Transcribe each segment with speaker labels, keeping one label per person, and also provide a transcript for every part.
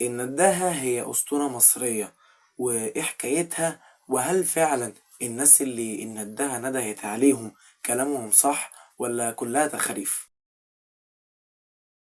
Speaker 1: النداهة هي أسطورة مصرية، وإيه حكايتها؟ وهل فعلا الناس اللي النداهة ندهت عليهم كلامهم صح ولا كلها تخاريف؟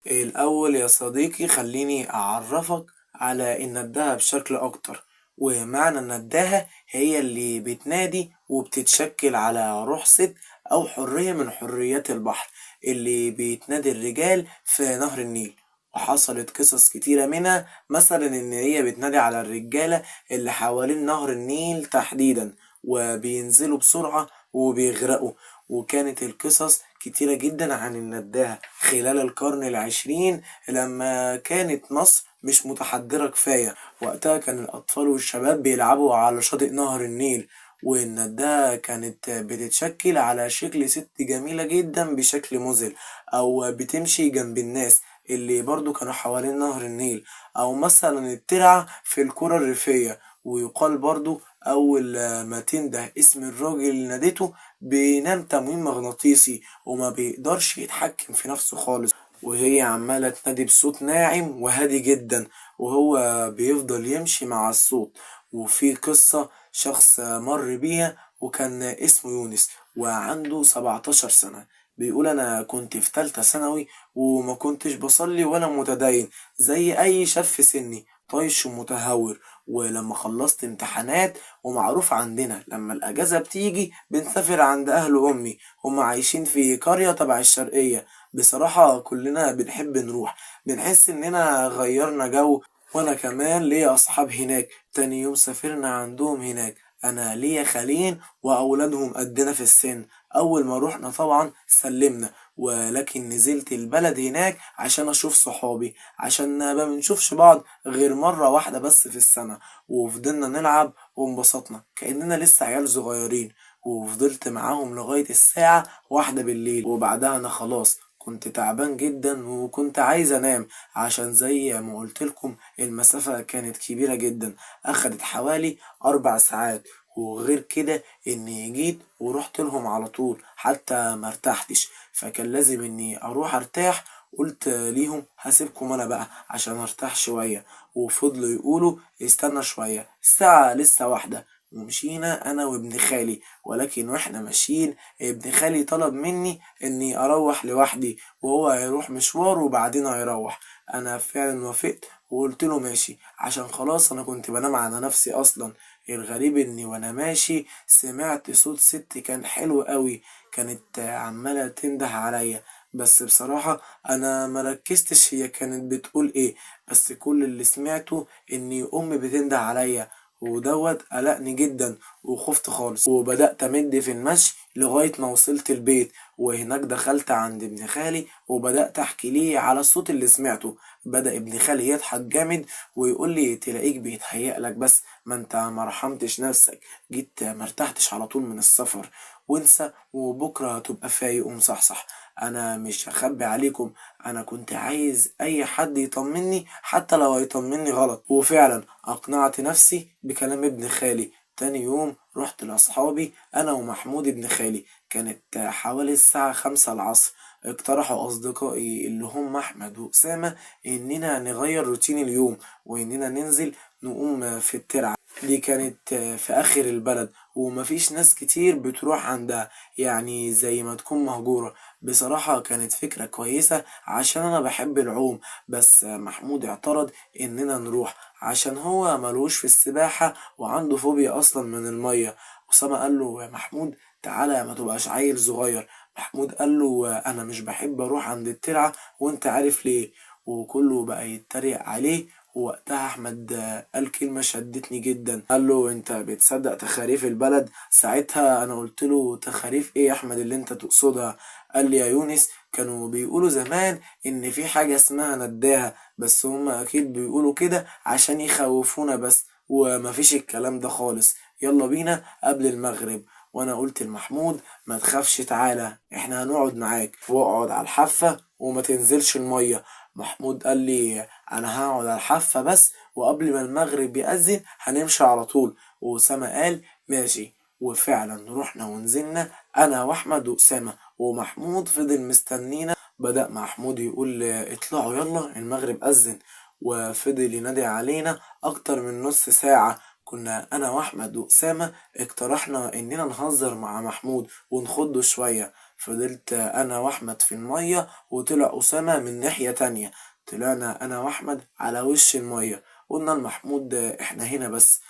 Speaker 1: الأول يا صديقي خليني أعرفك على النداهة بشكل أكتر. ومعنى النداهة هي اللي بتنادي وبتتشكل على روح ست أو حرية من حريات البحر اللي بتنادي الرجال في نهر النيل. وحصلت قصص كتيرة منها، مثلا إن هي بتنادي على الرجالة اللي حوالين نهر النيل تحديدا، وبينزلوا بسرعة وبيغرقوا. وكانت القصص كتيرة جدا عن النداهة خلال القرن العشرين، لما كانت مصر مش متحضرة كفاية. وقتها كان الأطفال والشباب بيلعبوا على شاطئ نهر النيل، والنداهة كانت بتتشكل على شكل ست جميلة جدا بشكل مذهل، أو بتمشي جنب الناس اللي برضو كانوا حوالين نهر النيل، أو مثلا الترعة في القرى الريفية. ويقال برضو أول ما تنده اسم الراجل اللي نادته بينام تمويل مغناطيسي، وما بيقدرش يتحكم في نفسه خالص، وهي عمالة تنادي بصوت ناعم وهادي جدا، وهو بيفضل يمشي مع الصوت. وفي قصة شخص مر بيها وكان اسمه يونس وعنده 17 سنة. بيقول أنا كنت في تالتة ثانوي وما كنتش بصلي ولا متدين، زي أي شاب في سني طايش ومتهور. ولما خلصت امتحانات، ومعروف عندنا لما الأجازة بتيجي بنسافر عند أهل أمي، هم عايشين في قرية تبع الشرقية. بصراحة كلنا بنحب نروح، بنحس إننا غيرنا جو. وأنا كمان ليا أصحاب هناك. تاني يوم سافرنا عندهم هناك، أنا ليا خالين وأولادهم قدنا في السن. أول ما روحنا طبعا سلمنا، ولكن نزلت البلد هناك عشان أشوف صحابي، عشان ما بنشوفش بعض غير مرة واحدة بس في السنة. وفضلنا نلعب وانبسطنا كأننا لسه عيال صغيرين. وفضلت معاهم لغاية الساعة 1 بالليل، وبعدها أنا خلاص كنت تعبان جدا وكنت عايز أنام، عشان زي ما قلتلكم المسافة كانت كبيرة جدا، أخدت حوالي 4 ساعات. وغير كده إني جيت ورحت لهم على طول حتى مرتحتش، فكان لازم إني أروح أرتاح. قلت ليهم هسيبكم أنا بقى عشان أرتاح شوية. وفضلوا يقولوا استنى شوية، الساعة لسه 1. ومشينا أنا وابن خالي، ولكن واحنا ماشيين ابن خالي طلب مني اني اروح لوحدي، وهو هيروح مشوار وبعدين هيروح. انا فعلا وافقت وقلت له ماشي، عشان خلاص انا كنت بنام على نفسي اصلا. الغريب اني وانا ماشي سمعت صوت ست كان حلو قوي، كانت عمالة تنده عليا. بس بصراحة انا مركزتش هي كانت بتقول ايه، بس كل اللي سمعته اني امي بتنده عليا، ودوت قلقني جدا وخفت خالص. وبدأت أمد في المشي لغاية ما وصلت البيت، وهناك دخلت عند ابن خالي وبدأت أحكي ليه على الصوت اللي سمعته. بدأ ابن خالي يضحك جامد ويقول لي تلاقيك بيتهيألك، بس ما انت مرحمتش نفسك، جيت مرتحتش على طول من السفر، وانسى وبكرة هتبقى فايق ومصحصح. انا مش هخبي عليكم، انا كنت عايز اي حد يطمني حتى لو هيطمني غلط. وفعلا اقنعت نفسي بكلام ابن خالي. تاني يوم رحت لأصحابي أنا ومحمود ابن خالي، كانت حوالي الساعة 5 العصر. اقترحوا أصدقائي اللي هم أحمد وأسامة إننا نغير روتين اليوم، وإننا ننزل نقوم في الترعة. دي كانت في آخر البلد ومفيش ناس كتير بتروح عندها، يعني زي ما تكون مهجورة. بصراحة كانت فكرة كويسة عشان أنا بحب العوم، بس محمود اعترض إننا نروح عشان هو ملوش في السباحة وعنده فوبيا أصلا من المية. أسامة قال له يا محمود تعالى ما تبقاش عيل صغير. محمود قال له أنا مش بحب أروح عند الترعة وأنت عارف ليه. وكله بقى يتريق عليه. ووقتها أحمد قال كلمة شدتني جدا، قال له أنت بتصدق تخاريف البلد؟ ساعتها أنا قلت له تخاريف إيه يا أحمد اللي أنت تقصدها؟ قال لي يا يونس كانوا بيقولوا زمان إن في حاجة اسمها نداهة، بس هما أكيد بيقولوا كده عشان يخوفونا بس، ومفيش الكلام ده خالص. يلا بينا قبل المغرب. وانا قلت لمحمود ما تخافش تعالى احنا هنقعد معاك، واقعد على الحافة وما تنزلش المية. محمود قال لي انا هقعد على الحافة بس، وقبل ما المغرب يأذن هنمشي على طول. وأسامة قال ماشي. وفعلا رحنا ونزلنا انا واحمد وأسامة، ومحمود فضل مستنينا. بدأ محمود يقول اطلعوا يلا المغرب أذن. وفضل ينادي علينا أكتر من نص ساعة. كنا أنا وأحمد وأسامة اقترحنا إننا نهزر مع محمود ونخضه شوية. فضلت أنا وأحمد في المية وطلع أسامة من ناحية تانية. طلعنا أنا وأحمد على وش المية، قلنا لمحمود إحنا هنا بس.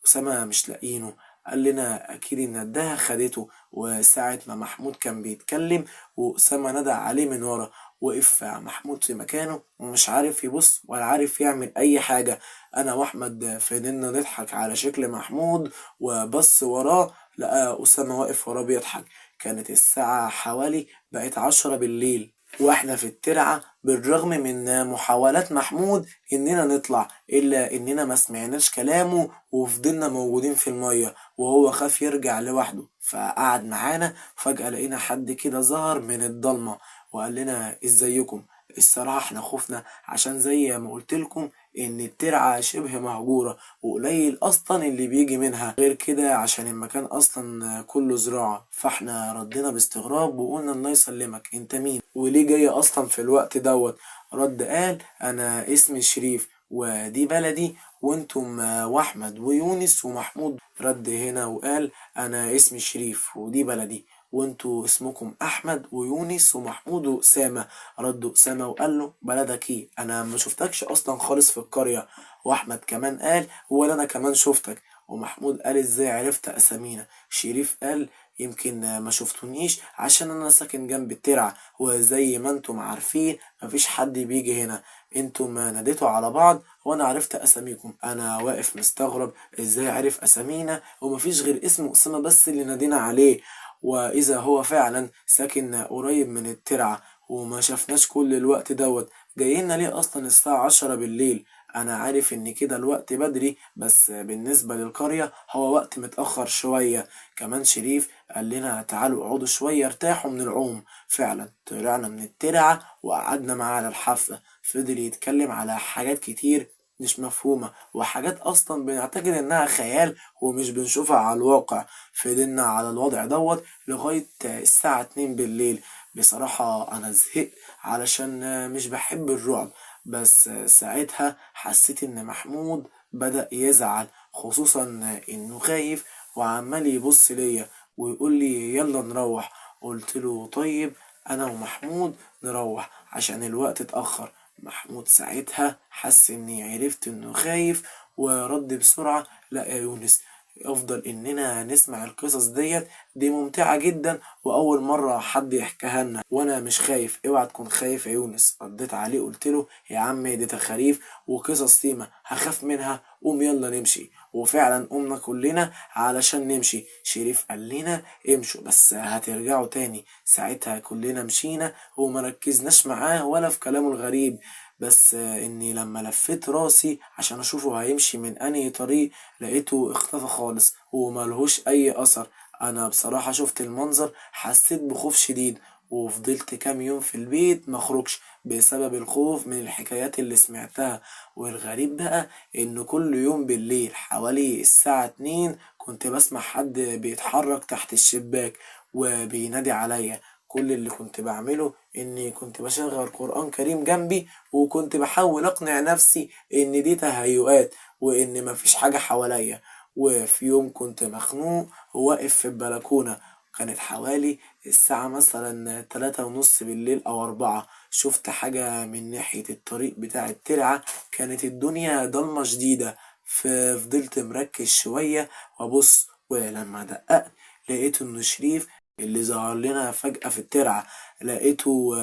Speaker 1: أسامة مش لاقيينه، قال لنا أكيد النداهة خدته. وساعة ما محمود كان بيتكلم وأسامة ندى عليه من ورا، وقف محمود في مكانه ومش عارف يبص ولا عارف يعمل أي حاجة. أنا وأحمد فضلنا نضحك على شكل محمود، وبص وراه لقى أسامة واقف وراه بيضحك. كانت الساعة حوالي بقت 10 بالليل، واحنا في الترعة بالرغم من محاولات محمود اننا نطلع، الا اننا ما سمعناش كلامه وفضلنا موجودين في المية. وهو خاف يرجع لوحده فقعد معانا. فجأة لقينا حد كده ظهر من الضلمة وقال لنا ازيكم. الصراحة احنا خفنا عشان زي ما قلتلكم ان الترعة شبه مهجورة وقليل اصلا اللي بيجي منها، غير كده عشان المكان اصلا كله زراعة. فاحنا ردينا باستغراب وقلنا الله يسلمك انت مين وليه جاي اصلا في الوقت دوت. رد قال انا اسمي شريف ودي بلدي، وانتم واحمد ويونس ومحمود. رد هنا وقال انا اسمي شريف ودي بلدي، وانتوا اسمكم احمد ويونس ومحمود واسامه. رد اسامه وقال له بلدك ايه، انا ما شفتكش اصلا خالص في القريه. واحمد كمان قال ولا انا كمان شفتك. ومحمود قال ازاي عرفت اسامينا. شريف قال يمكن ما شفتونيش عشان انا ساكن جنب الترعه، وزي ما انتم عارفين مفيش حد بيجي هنا. انتم ناديتوا على بعض وانا عرفت اساميكم. انا واقف مستغرب ازاي عرف اسامينا ومفيش غير اسم اسامه بس اللي نادينا عليه. واذا هو فعلا ساكن قريب من الترعه وما شافناش كل الوقت دوت، جايين ليه اصلا الساعه 10 بالليل؟ انا عارف ان كده الوقت بدري، بس بالنسبه للقريه هو وقت متاخر شويه. كمان شريف قال لنا تعالوا اقعدوا شويه ارتاحوا من العوم. فعلا طلعنا من الترعه وقعدنا معاه على الحافه. فضل يتكلم على حاجات كتير مش مفهومة وحاجات أصلا بنعتقد إنها خيال ومش بنشوفها على الواقع. فضلنا على الوضع دوت لغاية الساعة 2 بالليل. بصراحة أنا زهقت علشان مش بحب الرعب، بس ساعتها حسيت إن محمود بدأ يزعل، خصوصا إنه خايف وعمال يبص ليا ويقول لي يلا نروح. قلت له طيب أنا ومحمود نروح عشان الوقت اتأخر. محمود ساعتها حس إني عرفت إنه خايف ورد بسرعة لا يا يونس، أفضل إننا نسمع القصص دي ممتعة جدا وأول مرة حد يحكيها لنا، وأنا مش خايف. اوعى تكون خايف يا يونس. رديت عليه قلت له يا عم دي تخاريف وقصص سيما هخاف منها، قوم يلا نمشي. وفعلا قمنا كلنا علشان نمشي. شريف قال لنا امشوا بس هترجعوا تاني. ساعتها كلنا مشينا ومركزناش معاه ولا في كلامه الغريب، بس اني لما لفيت راسي عشان اشوفه هيمشي من انهي طريق لقيته اختفى خالص وملهوش اي اثر. انا بصراحة شفت المنظر حسيت بخوف شديد وفضلت كام يوم في البيت مخرجش بسبب الخوف من الحكايات اللي سمعتها. والغريب بقى ان كل يوم بالليل حوالي الساعة 2 كنت بسمع حد بيتحرك تحت الشباك وبينادي عليا. كل اللي كنت بعمله اني كنت بشغل قرآن كريم جنبي وكنت بحاول اقنع نفسي ان دي تهيؤات وان مفيش حاجة حواليا. وفي يوم كنت مخنوق وواقف في البلكونة، كانت حوالي الساعة مثلا 3:30 بالليل أو 4. شفت حاجة من ناحية الطريق بتاع الترعة، كانت الدنيا ضلمة شديدة. ففضلت مركز شوية وأبص، ولما دققت لقيت إنه شريف اللي ظهر لنا فجأة في الترعة. لقيته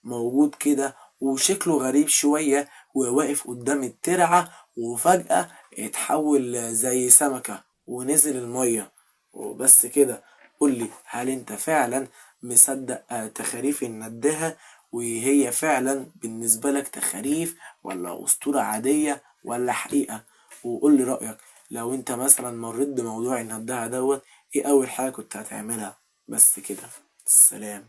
Speaker 1: موجود كده وشكله غريب شوية وواقف قدام الترعة، وفجأة اتحول زي سمكة ونزل المية. وبس كده. قولي هل انت فعلا مصدق تخاريف الندهة، وهي فعلا بالنسبة لك تخاريف ولا أسطورة عادية ولا حقيقة؟ وقولي رأيك لو انت مثلا مريت بموضوع الندهة دوت ايه أول حاجة كنت هتعملها. بس كده. السلام.